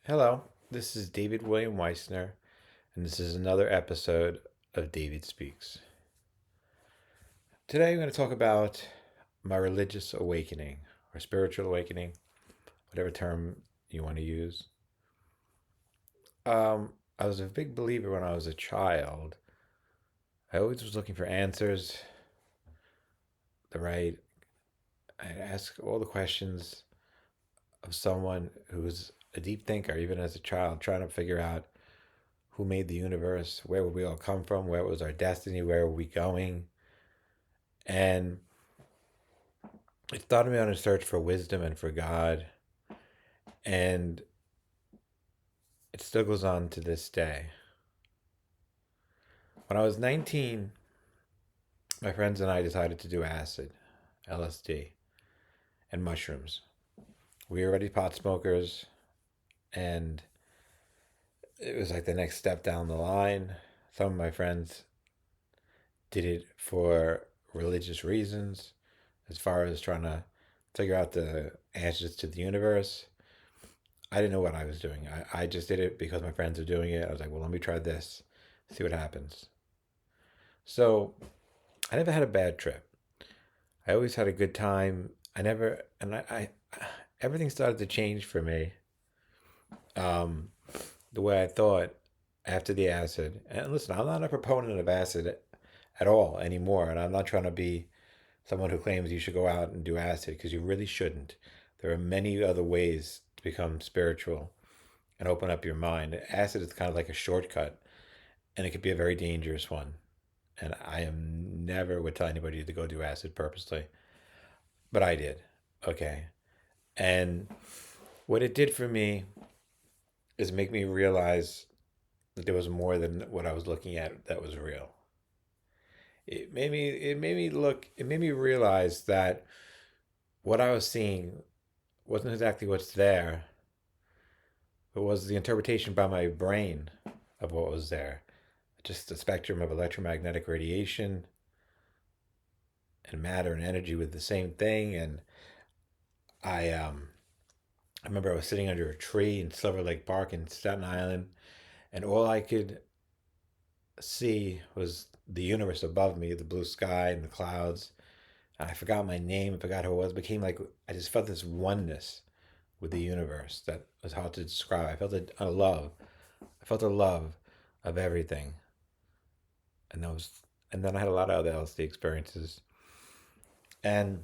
Hello, this is David William Weissner, and this is another episode of David Speaks. Today I'm going to talk about my religious awakening or spiritual awakening, whatever term you want to use. I was a big believer when I was a child. I always was looking for answers, the right. I ask all the questions of someone who was a deep thinker, even as a child, trying to figure out who made the universe, where would we all come from, where was our destiny, where were we going. And it started me on a search for wisdom and for God. And it still goes on to this day. When I was 19, my friends and I decided to do acid, LSD, and mushrooms. We were already pot smokers, and it was like the next step down the line. Some of my friends did it for religious reasons, as far as trying to figure out the answers to the universe. I didn't know what I was doing. I just did it because my friends were doing it. I was like, well, let me try this, see what happens. So I never had a bad trip. I always had a good time. I never, and everything started to change for me. Um, the way I thought after the acid. And listen, I'm not a proponent of acid at all anymore. And I'm not trying to be someone who claims you should go out and do acid because you really shouldn't. There are many other ways to become spiritual and open up your mind. Acid is kind of like a shortcut, and it could be a very dangerous one. And I am never would tell anybody to go do acid purposely, but I did. Okay. And what it did for me is make me realize that there was more than what I was looking at that was real. It made me realize that what I was seeing wasn't exactly what's there, but was the interpretation by my brain of what was there. Just a spectrum of electromagnetic radiation and matter and energy with the same thing. And I remember I was sitting under a tree in Silver Lake Park in Staten Island, and all I could see was the universe above me, the blue sky and the clouds. And I forgot my name, I forgot who it was. It became like I just felt this oneness with the universe that was hard to describe. I felt a love. I felt a love of everything. And that was and then I had a lot of other LSD experiences. And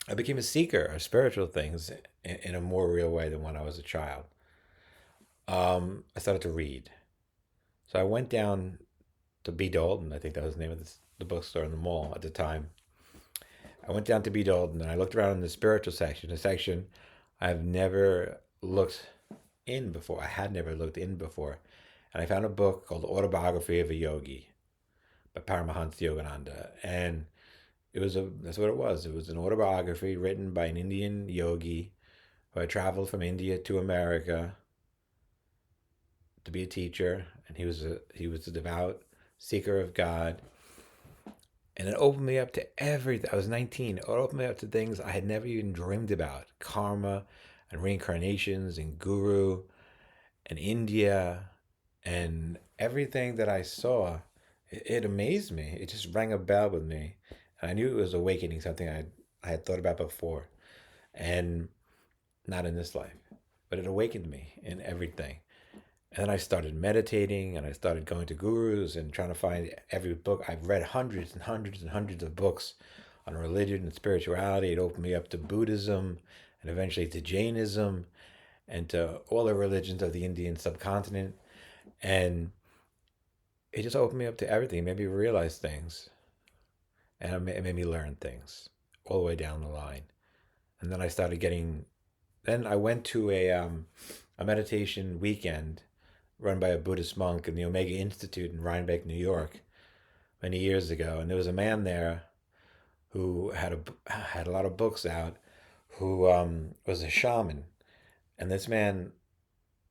I became a seeker of spiritual things in a more real way than when I was a child. I started to read. So I went down to B. Dalton. I think that was the name of the bookstore in the mall at the time. I went down to B. Dalton and I looked around in the spiritual section, a section I've never looked in before. I had never looked in before. And I found a book called Autobiography of a Yogi by Paramahansa Yogananda. And that's what it was. It was an autobiography written by an Indian yogi who had traveled from India to America to be a teacher, and he was a devout seeker of God. And it opened me up to everything. I was 19. It opened me up to things I had never even dreamed about: karma, and reincarnations, and guru, and India, and everything that I saw. It amazed me. It just rang a bell with me, and I knew it was awakening something I had thought about before, and not in this life, but it awakened me in everything. And then I started meditating and I started going to gurus and trying to find every book. I've read hundreds and hundreds and hundreds of books on religion and spirituality. It opened me up to Buddhism and eventually to Jainism and to all the religions of the Indian subcontinent. And it just opened me up to everything. It made me realize things and it made me learn things all the way down the line. And then then I went to a meditation weekend run by a Buddhist monk in the Omega Institute in Rhinebeck, New York, many years ago. And there was a man there who had a lot of books out, who was a shaman. And this man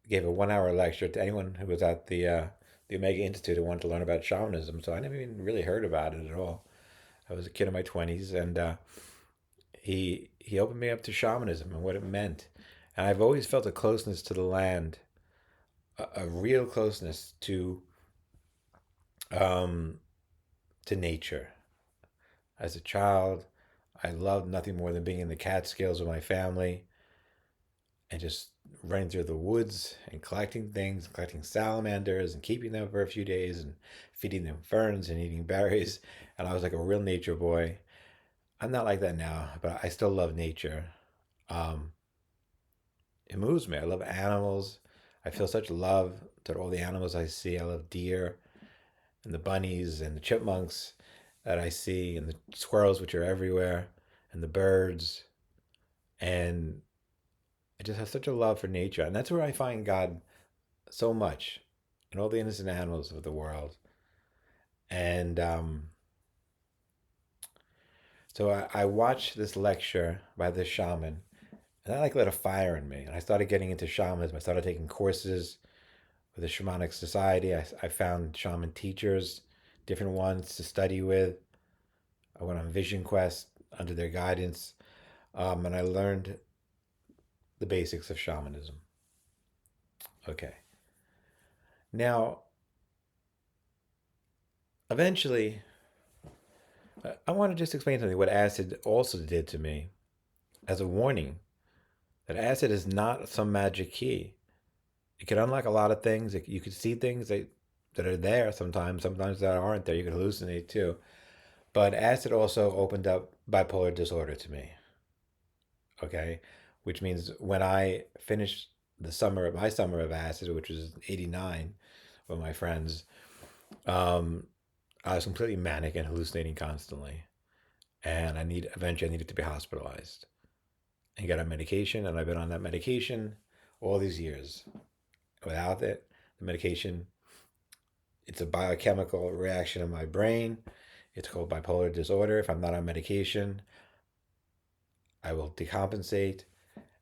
gave a 1 hour lecture to anyone who was at the Omega Institute and wanted to learn about shamanism. So I never even really heard about it at all. I was a kid in my 20s, and he opened me up to shamanism and what it meant. And I've always felt a closeness to the land, a real closeness um, to nature. As a child, I loved nothing more than being in the Catskills with my family and just running through the woods and collecting things, collecting salamanders and keeping them for a few days and feeding them ferns and eating berries. And I was like a real nature boy. I'm not like that now, but I still love nature. Um, it moves me. I love animals. I feel such love to all the animals I see. I love deer and the bunnies and the chipmunks that I see and the squirrels, which are everywhere, and the birds. And I just have such a love for nature. And that's where I find God so much in all the innocent animals of the world. And so I watched this lecture by this shaman, and that like lit a fire in me. And I started getting into shamanism. I started taking courses with the Shamanic Society. I found shaman teachers, different ones to study with. I went on Vision Quest under their guidance, and I learned the basics of shamanism. Okay. Now, eventually, I want to just explain something what acid also did to me as a warning that acid is not some magic key. It can unlock a lot of things. You could see things that are there sometimes, sometimes that aren't there. You can hallucinate too. But acid also opened up bipolar disorder to me. Okay. Which means when I finished my summer of acid, which was 89 with my friends, um, I was completely manic and hallucinating constantly. And eventually I needed to be hospitalized and get on medication. And I've been on that medication all these years. Without it, the medication, it's a biochemical reaction in my brain. It's called bipolar disorder. If I'm not on medication, I will decompensate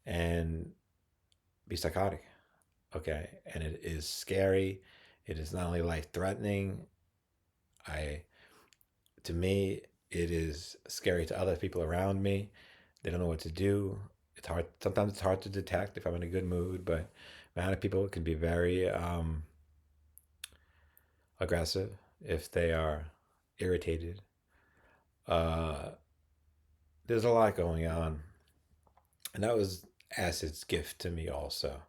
and be psychotic. Okay. And it is scary. It is not only life threatening. I, to me, it is scary to other people around me. They don't know what to do. It's hard. Sometimes it's hard to detect if I'm in a good mood, but mad people can be very aggressive if they are irritated. Uh, there's a lot going on, and that was acid's gift to me also.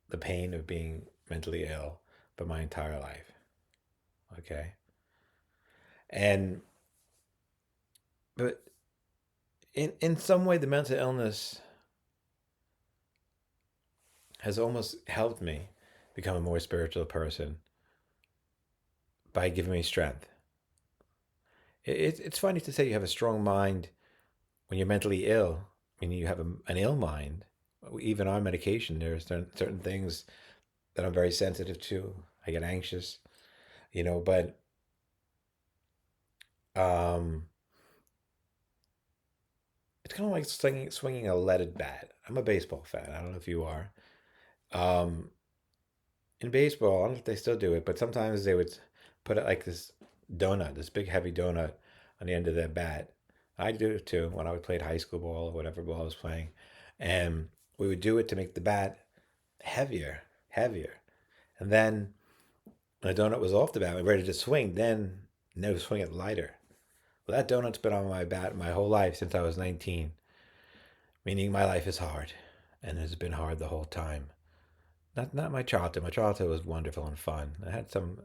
The pain of being mentally ill for my entire life. Okay, and but in some way, the mental illness has almost helped me become a more spiritual person by giving me strength. It's funny to say you have a strong mind when you're mentally ill. I mean, you have an ill mind. Even on medication, there are certain things that I'm very sensitive to. I get anxious, but um, it's kind of like swinging a leaded bat. I'm a baseball fan. I don't know if you are. Um, in baseball, I don't know if they still do it, but sometimes they would put it like this donut, this big heavy donut on the end of their bat. I do it too when I played high school ball or whatever ball I was playing. And we would do it to make the bat heavier, heavier. And then when the donut was off the bat, we were ready to swing, then never swing it lighter. Well, that donut's been on my bat my whole life since I was 19, meaning my life is hard, and it's been hard the whole time. Not my childhood. My childhood was wonderful and fun. I had some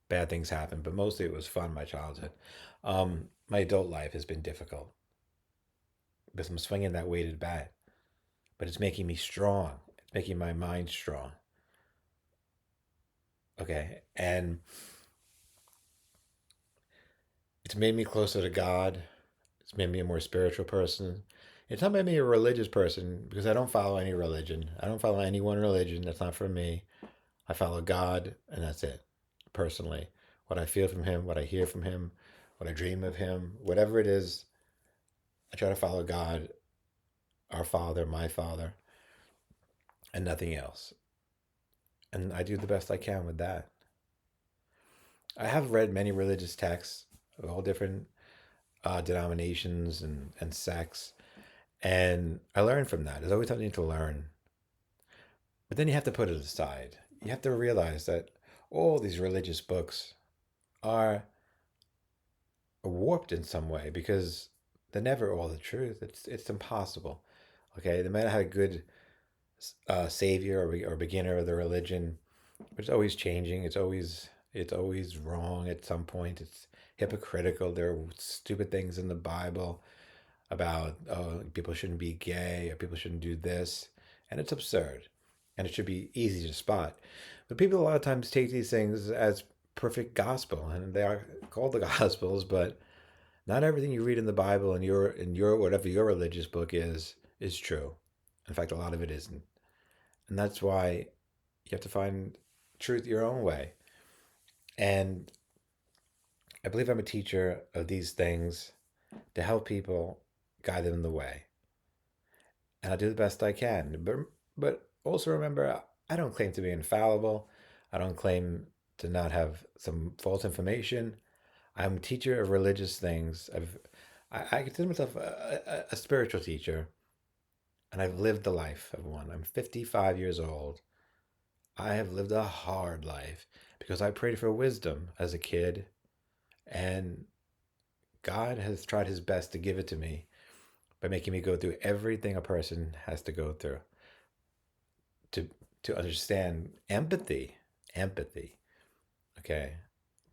bad things happen, but mostly it was fun. My childhood, my adult life has been difficult because I'm swinging that weighted bat, but it's making me strong. It's making my mind strong. Okay, and it's made me closer to God. It's made me a more spiritual person. It's not made me a religious person because I don't follow any religion. I don't follow any one religion. That's not for me. I follow God, and that's it. Personally, what I feel from Him, what I hear from Him, what I dream of Him, whatever it is, I try to follow God, our Father, my Father, and nothing else. And I do the best I can with that. I have read many religious texts of all different denominations and sects, And I learned from that. There's always something to learn. But then you have to put it aside. You have to realize that all these religious books are warped in some way because they're never all the truth. It's impossible. Okay, no matter how good savior or beginner of the religion, it's always changing. It's always wrong at some point. It's hypocritical. There are stupid things in the Bible about people shouldn't be gay or people shouldn't do this, and it's absurd, and it should be easy to spot. But people a lot of times take these things as perfect gospel, and they are called the Gospels, but not everything you read in the Bible and your whatever your religious book is true. In fact, a lot of it isn't, and that's why you have to find truth your own way. And I believe I'm a teacher of these things to help people, guide them in the way, and I do the best I can. But also remember, I don't claim to be infallible. I don't claim to not have some false information. I'm a teacher of religious things. I consider myself a spiritual teacher, and I've lived the life of one. I'm 55 years old. I have lived a hard life because I prayed for wisdom as a kid, and God has tried his best to give it to me by making me go through everything a person has to go through to to understand empathy. Empathy. Okay.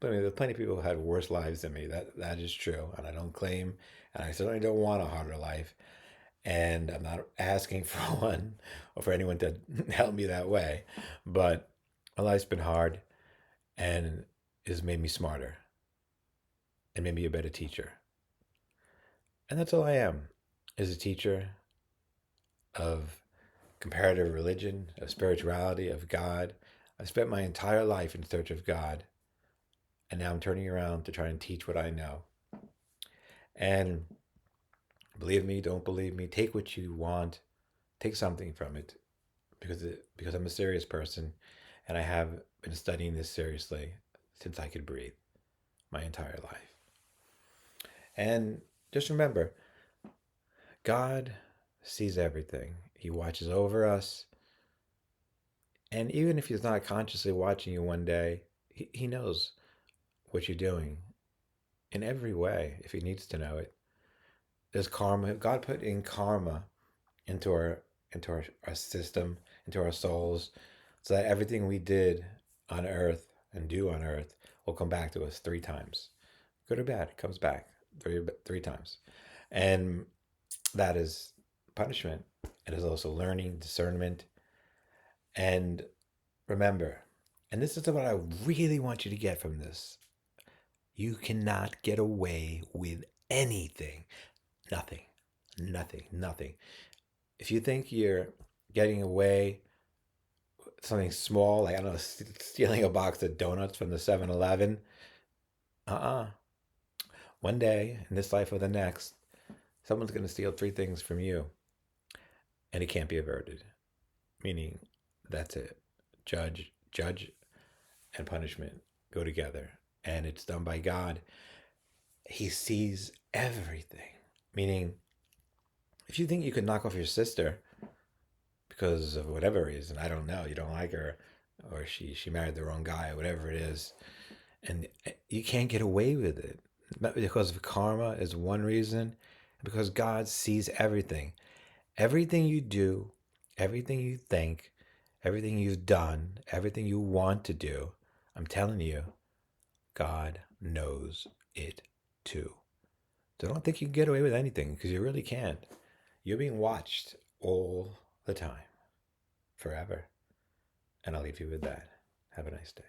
But I mean, there's plenty of people who had worse lives than me. That is true, and I don't claim, and I certainly don't want a harder life. And I'm not asking for one or for anyone to help me that way. But my life's been hard, and it has made me smarter and made me a better teacher. And that's all I am, is a teacher of comparative religion, of spirituality, of God. I've spent my entire life in search of God, and now I'm turning around to try and teach what I know. And believe me, don't believe me, take what you want, take something from it, because I'm a serious person, and I have been studying this seriously since I could breathe my entire life. And just remember, God sees everything. He watches over us, and even if he's not consciously watching you one day, he knows what you're doing in every way if he needs to know it. There's karma. God put in karma into our system, into our souls, so that everything we did on earth and do on earth will come back to us three times. Good or bad, it comes back three times. And that is punishment. It is also learning, discernment. And remember, and this is what I really want you to get from this, you cannot get away with anything. Nothing. Nothing. Nothing. If you think you're getting away with something small, like, I don't know, stealing a box of donuts from the 7-Eleven, uh-uh. One day, in this life or the next, someone's going to steal three things from you, and it can't be averted. Meaning, that's it. Judge, and punishment go together, and it's done by God. He sees everything. Meaning, if you think you could knock off your sister because of whatever reason, I don't know, you don't like her, or she married the wrong guy, or whatever it is, and you can't get away with it because of karma is one reason, because God sees everything. Everything you do, everything you think, everything you've done, everything you want to do, I'm telling you, God knows it too. So don't think you can get away with anything, because you really can't. You're being watched all the time, forever. And I'll leave you with that. Have a nice day.